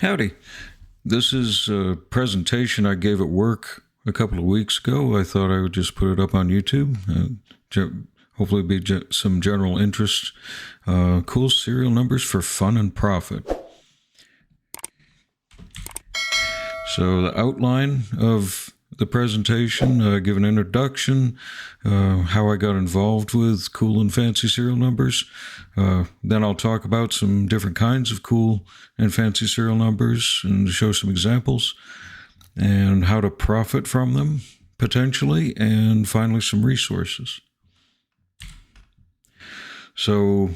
Howdy. This is a presentation I gave at work a couple of weeks ago. I thought I would just put it up on YouTube. Hopefully be some general interest. Cool serial numbers for fun and profit. So the outline of the presentation, give an introduction, how I got involved with cool and fancy serial numbers. Then I'll talk about some different kinds of cool and fancy serial numbers and show some examples and how to profit from them potentially, and finally some resources. So,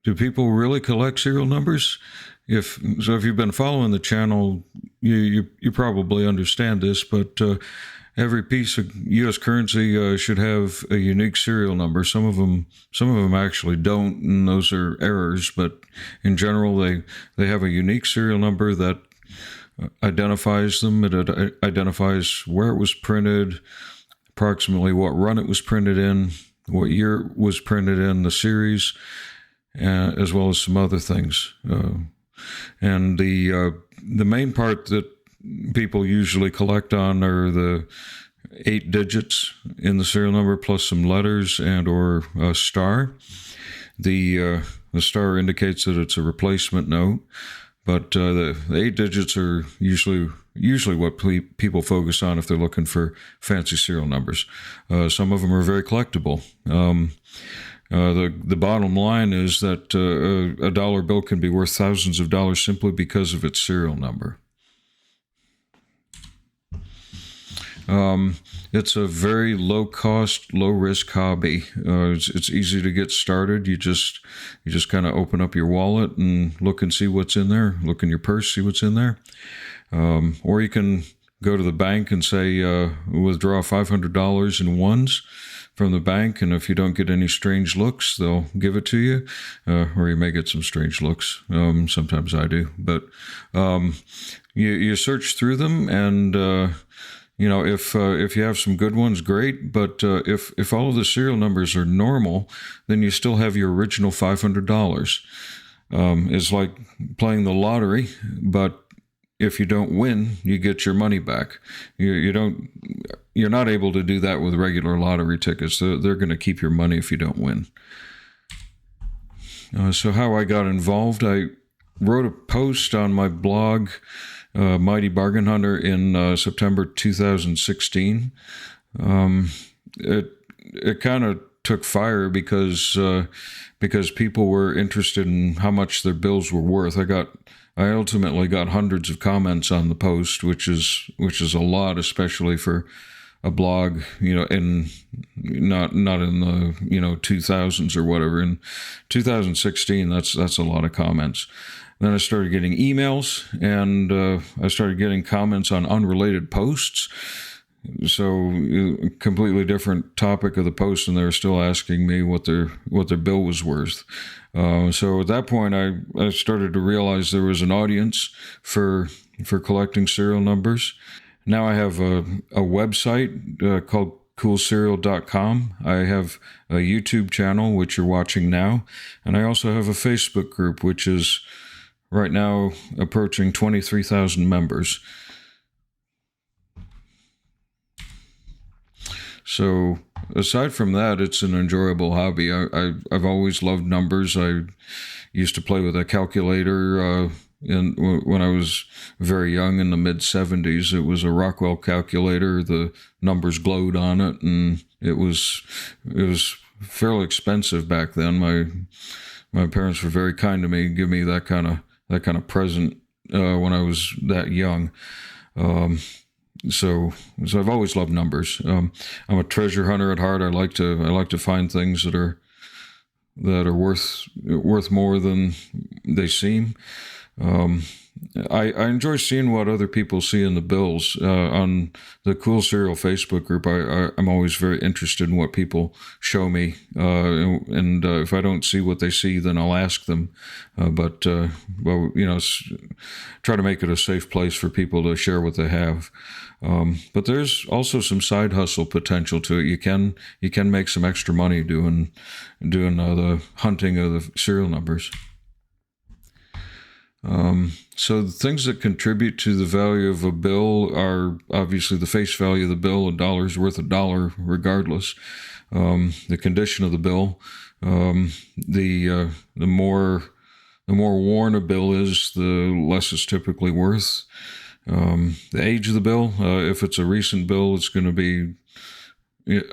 do people really collect serial numbers? If you've been following the channel, you probably understand this, but every piece of U.S. currency should have a unique serial number. Some of them actually don't, and those are errors. But in general, they have a unique serial number that identifies them. It identifies where it was printed, approximately what run it was printed in, what year it was printed in, the series, as well as some other things. And the main part that people usually collect on are the 8 digits in the serial number plus some letters and or a star. The star indicates that it's a replacement note, but the 8 digits are usually what people focus on if they're looking for fancy serial numbers. Some of them are very collectible. The bottom line is that a dollar bill can be worth thousands of dollars simply because of its serial number. It's a very low cost, low risk hobby. It's easy to get started. You just kind of open up your wallet and look and see what's in there. Look in your purse, see what's in there. Or you can go to the bank and say, withdraw $500 in ones from the bank, and if you don't get any strange looks, they'll give it to you, or you may get some strange looks. Sometimes I do, but you search through them, and if you have some good ones, great. But if all of the serial numbers are normal, then you still have your original $500. It's like playing the lottery, but if you don't win, you get your money back. You're not able to do that with regular lottery tickets. They're going to keep your money if you don't win. So how I got involved, I wrote a post on my blog, Mighty Bargain Hunter, in September 2016. It kind of took fire because people were interested in how much their bills were worth. I ultimately got hundreds of comments on the post, which is a lot, especially for a blog, in not in the 2000s or whatever. In 2016, that's a lot of comments. Then I started getting emails, and I started getting comments on unrelated posts. So completely different topic of the post, and they were still asking me what their bill was worth. So at that point, I started to realize there was an audience for collecting serial numbers. Now I have a website called coolserial.com. I have a YouTube channel, which you're watching now, and I also have a Facebook group, which is right now approaching 23,000 members. So aside from that, it's an enjoyable hobby. I've always loved numbers. I used to play with a calculator when I was very young, in the mid-'70s. It was a Rockwell calculator. The numbers glowed on it, and it was fairly expensive back then. My parents were very kind to me, give me that kind of present when I was that young. So I've always loved numbers. I'm a treasure hunter at heart. I like to find things that are worth more than they seem. I enjoy seeing what other people see in the bills. On the Cool Serial Facebook group, I'm always very interested in what people show me. And if I don't see what they see, then I'll ask them. But try to make it a safe place for people to share what they have. But there's also some side hustle potential to it. You can make some extra money doing the hunting of the serial numbers. So the things that contribute to the value of a bill are obviously the face value of the bill. $1 is worth $1 regardless. The condition of the bill, the more worn a bill is, the less it's typically worth. The age of the bill, if it's a recent bill, it's going to be,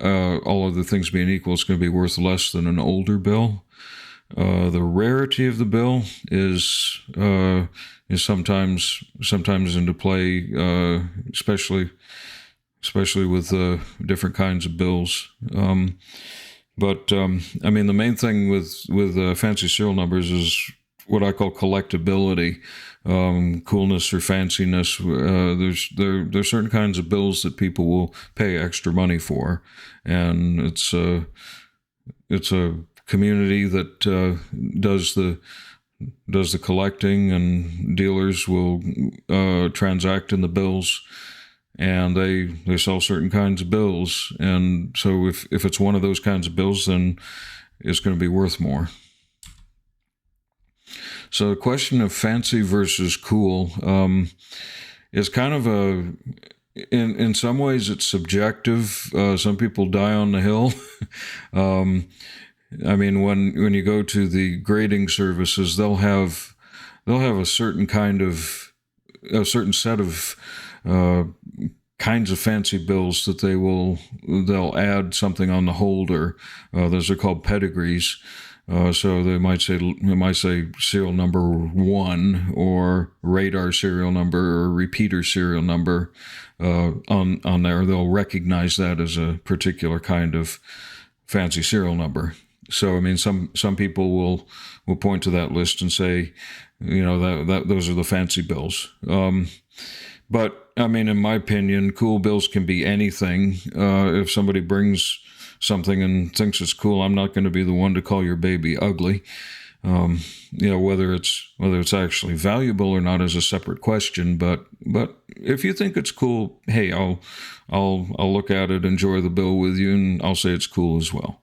all other things being equal, it's going to be worth less than an older bill. The rarity of the bill is sometimes into play, especially with different kinds of bills. But I mean, the main thing with fancy serial numbers is what I call collectability, coolness or fanciness. There's certain kinds of bills that people will pay extra money for, and it's a community that does the collecting, and dealers will transact in the bills, and they sell certain kinds of bills. And so if it's one of those kinds of bills, then it's going to be worth more. So the question of fancy versus cool is kind of in some ways it's subjective. Some people die on the hill. I mean, when you go to the grading services, they'll have a certain set of kinds of fancy bills that they'll add something on the holder. Those are called pedigrees. So they might say serial number 1 or radar serial number or repeater serial number on there. They'll recognize that as a particular kind of fancy serial number. So I mean, some people will point to that list and say, that those are the fancy bills. But I mean, in my opinion, cool bills can be anything. If somebody brings something and thinks it's cool, I'm not going to be the one to call your baby ugly. Whether it's actually valuable or not is a separate question. But if you think it's cool, hey, I'll look at it, enjoy the bill with you, and I'll say it's cool as well.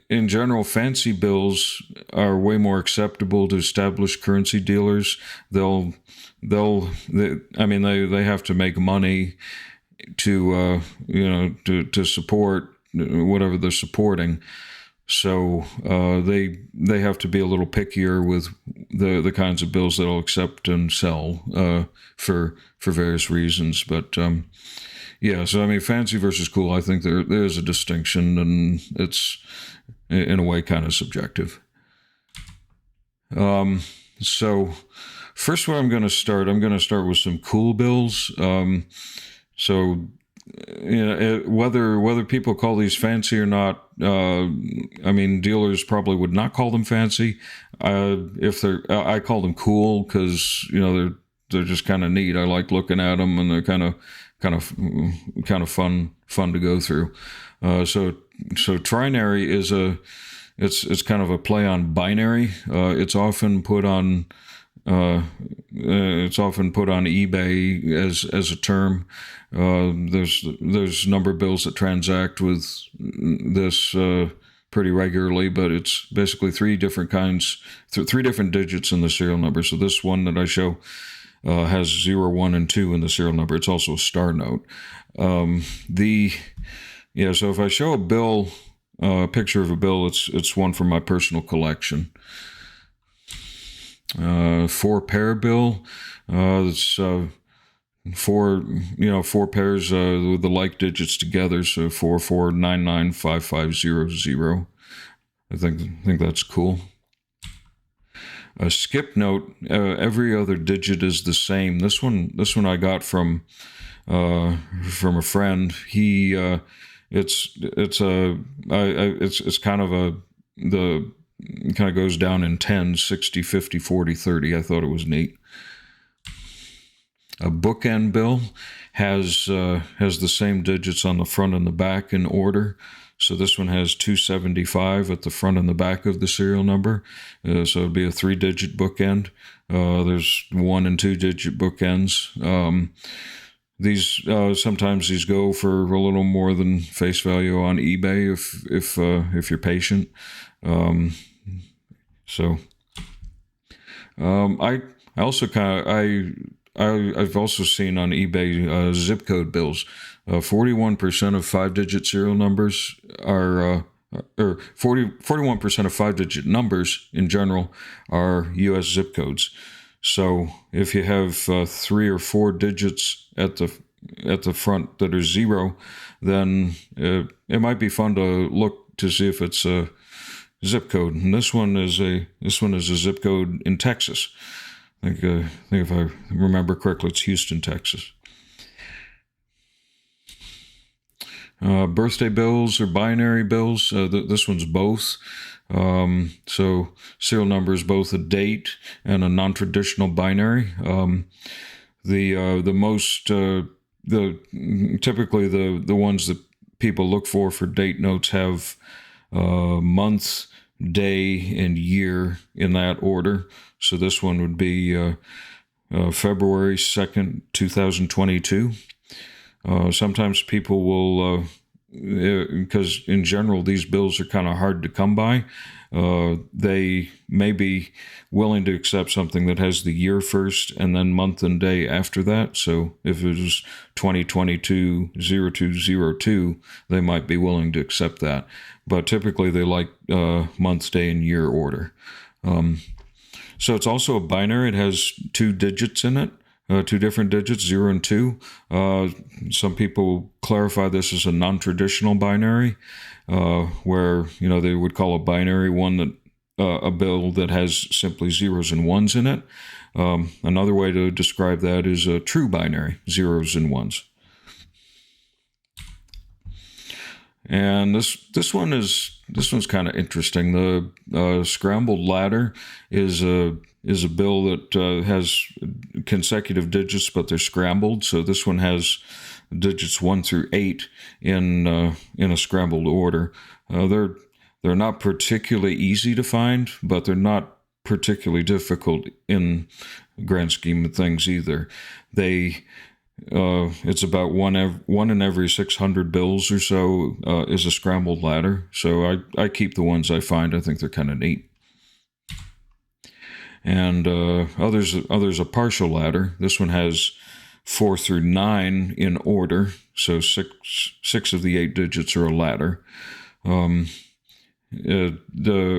In general, fancy bills are way more acceptable to established currency dealers. They have to make money to support whatever they're supporting. So they have to be a little pickier with the kinds of bills that they'll accept and sell for various reasons. But so I mean, fancy versus cool, I think there is a distinction, and it's in a way kind of subjective. So first, where I'm going to start with some cool bills. Whether people call these fancy or not, I mean, dealers probably would not call them fancy. I call them cool because they're just kind of neat. I like looking at them, and they're kind of fun to go through. So trinary is it's kind of a play on binary. It's often put on eBay as a term. There's number bills that transact with this pretty regularly, but it's basically three different digits in the serial number. So this one that I show has 0, 1, and 2 in the serial number. It's also a star note. So if I show a bill, a picture of a bill, it's one from my personal collection. 4-pair bill. It's 4 pairs with the like digits together. So 44995500. I think that's cool. A skip note. Every other digit is the same. This one I got from a friend. He it's kind of it kind of goes down in 10, 60, 50, 40, 30. I thought it was neat. A bookend bill has the same digits on the front and the back in order. So this one has 275 at the front and the back of the serial number. So it'd be a 3-digit bookend. There's 1 and 2-digit bookends. Sometimes these go for a little more than face value on eBay if you're patient. So I also I've also seen on eBay zip code bills. 41% of 5-digit serial numbers are, or 41% of 5-digit numbers in general are U.S. zip codes. So if you have 3 or 4 digits at the front that are zero, then it might be fun to look to see if it's a zip code. And this one is a zip code in Texas. I think if I remember correctly, it's Houston, Texas. Birthday bills or binary bills. This one's both. So serial number is both a date and a non-traditional binary. The most typically the ones that people look for date notes have month, day, and year in that order. So this one would be February 2nd, 2022. Sometimes people will, because in general these bills are kind of hard to come by, they may be willing to accept something that has the year first and then month and day after that. So if it was 2022-0202, they might be willing to accept that. But typically they like month, day, and year order. So it's also a binary. It has 2 digits in it. 2 different digits, 0 and 2. Some people clarify this as a non-traditional binary, where they would call a binary one that a bill that has simply zeros and ones in it. Another way to describe that is a true binary, zeros and ones. And this one's kind of interesting. The scrambled ladder is a bill that has consecutive digits, but they're scrambled. So this one has digits 1 through 8 in a scrambled order. They're not particularly easy to find, but they're not particularly difficult in the grand scheme of things either. It's about one in every 600 bills or so is a scrambled ladder. So I keep the ones I find. I think they're kind of neat. And others a partial ladder. This one has 4 through 9 in order. So six of the 8 digits are a ladder.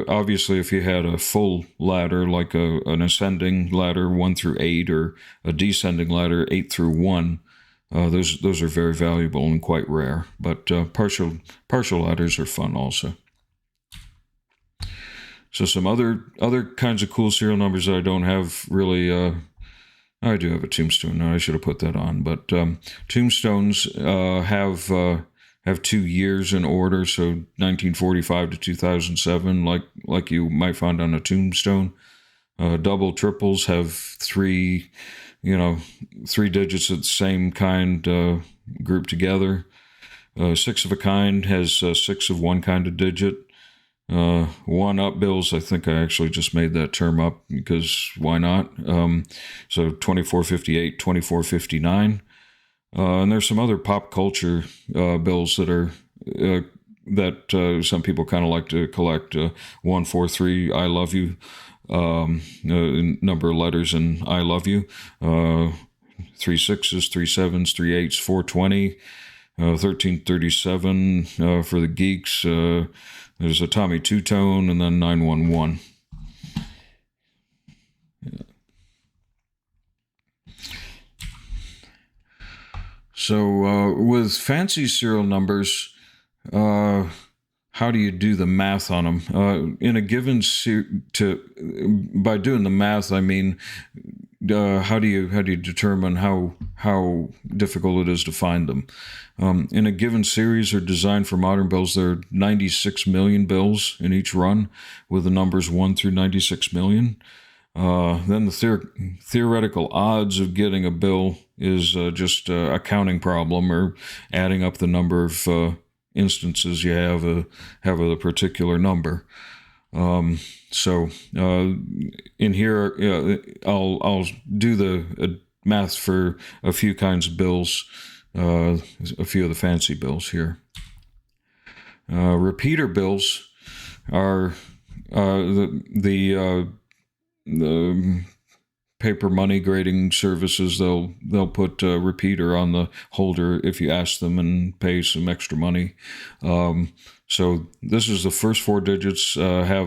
Obviously, if you had a full ladder, like an ascending ladder 1 through 8, or a descending ladder 8 through 1, those are very valuable and quite rare. But partial ladders are fun also. So some other kinds of cool serial numbers that I don't have really. I do have a tombstone. No, I should have put that on. But tombstones have 2 years in order, so 1945 to 2007, like you might find on a tombstone. Double triples have 3 digits of the same kind grouped together. 6 of a kind has 6 of one kind of digit. 1-up bills, I think I actually just made that term up because why not? So 2458, 2459. And there's some other pop culture bills that are that some people kind of like to collect. 143, I love you, number of letters in I love you. 3 6s, 3 7s, 3 8s, 420, 1337 for the geeks. There's a Tommy two-tone, and then 911. Yeah. So with fancy serial numbers, how do you do the math on them? In a given by doing the math, I mean, how do you determine how difficult it is to find them? In a given series or designed for modern bills, there are 96 million bills in each run, with the numbers 1 through 96 million. Then the theoretical odds of getting a bill is just a counting problem, or adding up the number of instances you have a particular number. So in here, I'll do the math for a few kinds of bills, a few of the fancy bills here. Repeater bills are the paper money grading services, they'll put a repeater on the holder if you ask them and pay some extra money. So this is the first four digits are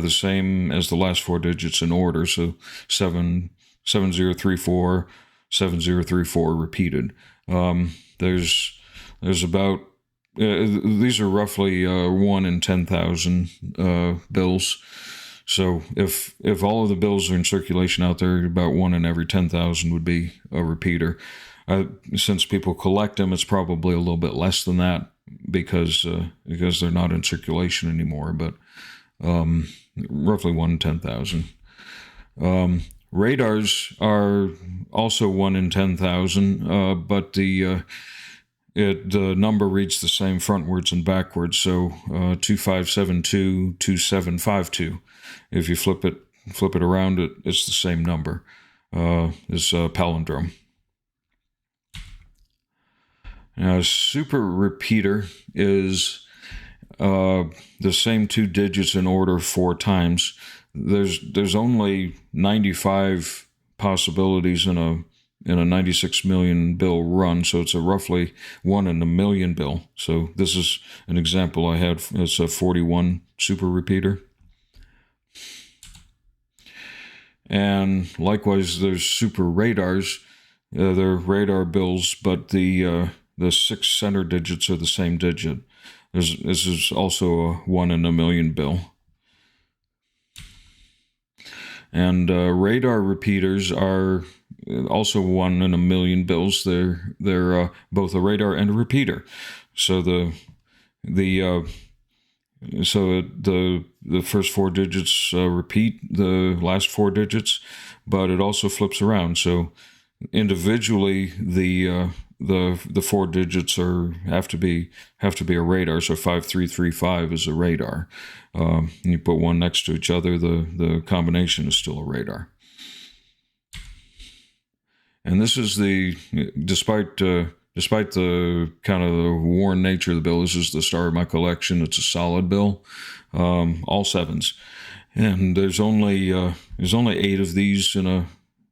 the same as the last four digits in order. So 7034, 7034 repeated. There's about these are roughly 1 in 10,000 bills. So if all of the bills are in circulation out there, about 1 in every 10,000 would be a repeater. Since people collect them, it's probably a little bit less than that because they're not in circulation anymore. But roughly 1 in 10,000. Radars are also 1 in 10,000, but the number reads the same frontwards and backwards. So 2572, 2752. If you flip it around, it's the same number. It's a palindrome. Now, a super repeater is the same two digits in order 4 times. There's only 95 possibilities in a 96 million bill run, so it's a roughly 1 in a million bill. So this is an example I had. It's a 41 super repeater. And likewise, there's super radars. They're radar bills, but the 6 center digits are the same digit. This is also a 1 in a million bill. And radar repeaters are also 1 in a million bills. They're both a radar and a repeater. So the first 4 digits repeat the last 4 digits, but it also flips around. So individually, the 4 digits have to be a radar. So 5335 is a radar. You put one next to each other, the combination is still a radar. And this is despite the kind of the worn nature of the bill, this is the star of my collection. It's a solid bill, all 7s, and there's only 8 of these in a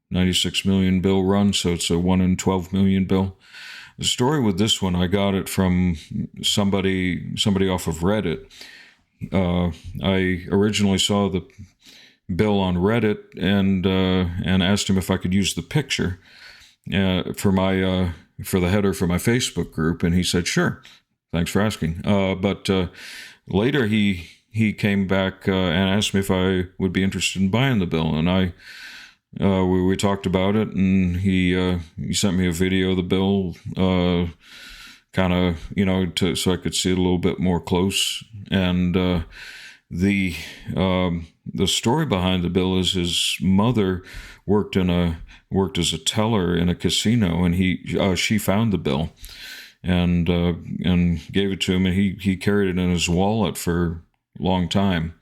96 million bill run, so it's a 1 in 12 million bill. The story with this one, I got it from somebody off of Reddit. I originally saw the bill on Reddit and asked him if I could use the picture for the header for my Facebook group, and he said sure. Thanks for asking. But later he came back and asked me if I would be interested in buying the bill, and we talked about it, and he sent me a video of the bill, kind of, so I could see it a little bit more close. And the story behind the bill is his mother worked as a teller in a casino, and she found the bill and gave it to him, and he carried it in his wallet for a long time.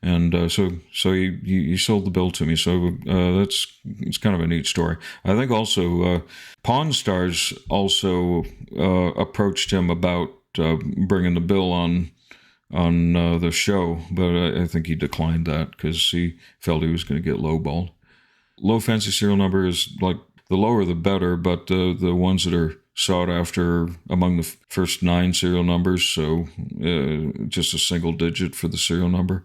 And so he sold the bill to me. So it's kind of a neat story. I think also Pawn Stars also approached him about bringing the bill on the show, but I think he declined that because he felt he was going to get lowballed. Low fancy serial number is like the lower the better, but the ones that are sought after among the first 9 serial numbers, so just a single digit for the serial number.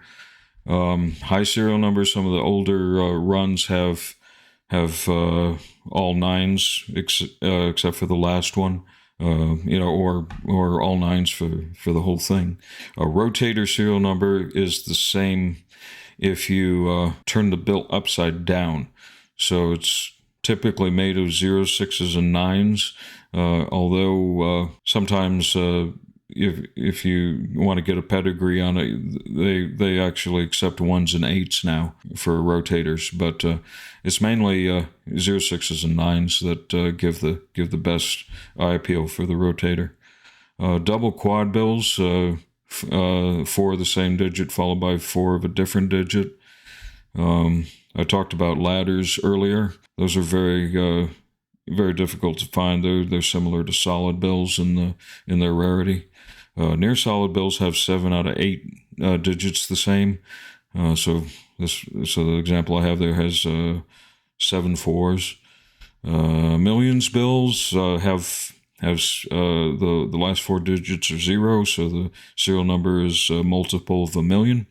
High serial numbers, some of the older runs have all 9s except for the last one, or all 9s for the whole thing. A rotator serial number is the same if you turn the bill upside down. So it's typically made of 0s, 6s, and 9s, although sometimes if you want to get a pedigree on it, they actually accept 1s and 8s now for rotators, but it's mainly 0s, 6s, and 9s that give the best eye appeal for the rotator. Double quad bills, 4 of the same digit followed by 4 of a different digit. I talked about ladders earlier. Those are very very difficult to find. They're similar to solid bills in their rarity. Near solid bills have 7 out of 8 digits the same. So the example I have there has 7 fours. Millions bills have the last 4 digits are 0, so the serial number is a multiple of a million.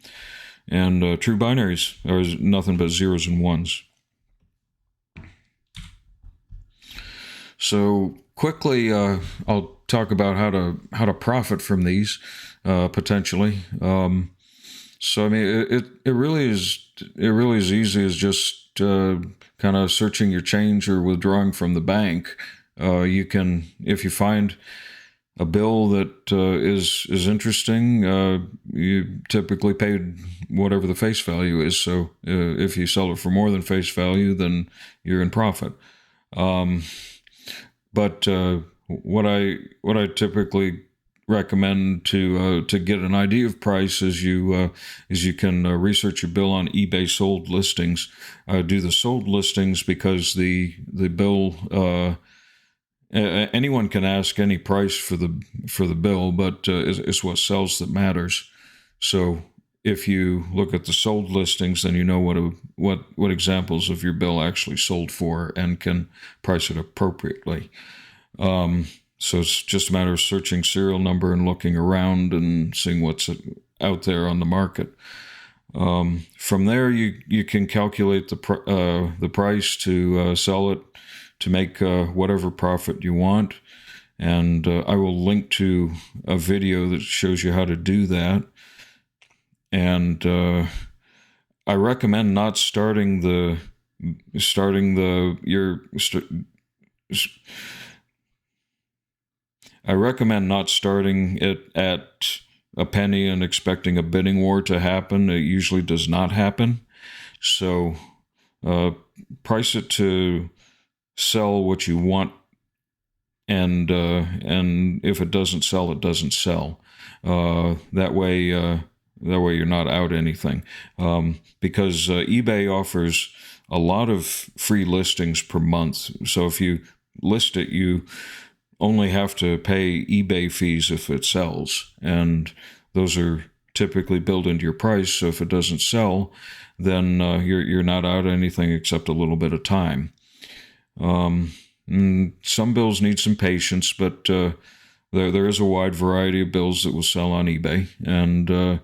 And true binaries are nothing but zeros and ones. So quickly, I'll talk about how to profit from these potentially. So I mean, it really is easy as just kind of searching your change or withdrawing from the bank. You can, if you find a bill that is interesting, you typically pay whatever the face value is. So if you sell it for more than face value, then you're in profit. But what I typically recommend to get an idea of price is you can research your bill on eBay sold listings. Do the sold listings because the bill. Anyone can ask any price for the bill, but it's what sells that matters. So if you look at the sold listings, then you know what examples of your bill actually sold for and can price it appropriately. So it's just a matter of searching serial number and looking around and seeing what's out there on the market. From there, you can calculate the price to sell it, to make whatever profit you want. And I will link to a video that shows you how to do that. And I recommend not starting I recommend not starting it at a penny and expecting a bidding war to happen. It usually does not happen. So price it to sell what you want, and if it doesn't sell, it doesn't sell. That way you're not out anything, because eBay offers a lot of free listings per month. So if you list it, you only have to pay eBay fees if it sells, and those are typically built into your price. So if it doesn't sell, then you're not out anything except a little bit of time. Some bills need some patience, but there is a wide variety of bills that will sell on eBay, and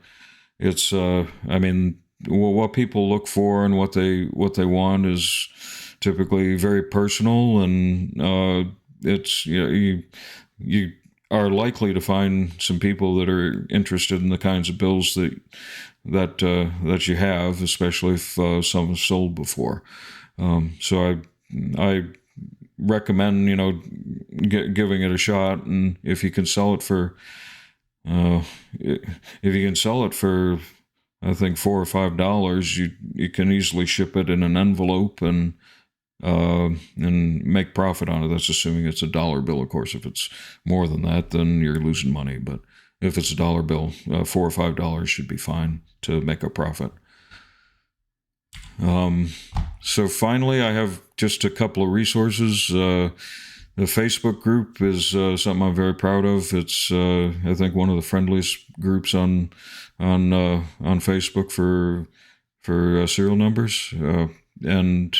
it's I mean, what people look for and what they want is typically very personal, and it's you are likely to find some people that are interested in the kinds of bills that you have, especially if some have sold before. So I recommend giving it a shot, and if you can sell it for I think $4 or $5, you can easily ship it in an envelope and make profit on it. That's assuming it's a dollar bill, of course. If it's more than that, then you're losing money. But if it's a dollar bill, $4 or $5 should be fine to make a profit. So finally, I have just a couple of resources. The Facebook group is something I'm very proud of. It's I think one of the friendliest groups on Facebook for serial numbers, and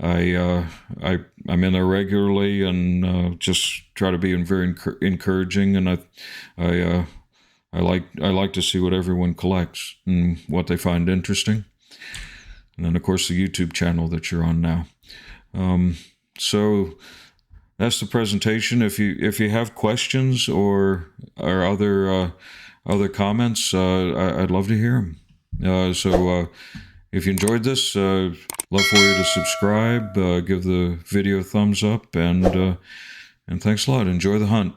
I'm in there regularly and just try to be very encouraging, and I like to see what everyone collects and what they find interesting. And then, of course, the YouTube channel that you're on now. So that's the presentation. If you have questions or other comments, I'd love to hear them. So if you enjoyed this, love for you to subscribe, give the video a thumbs up, and thanks a lot. Enjoy the hunt.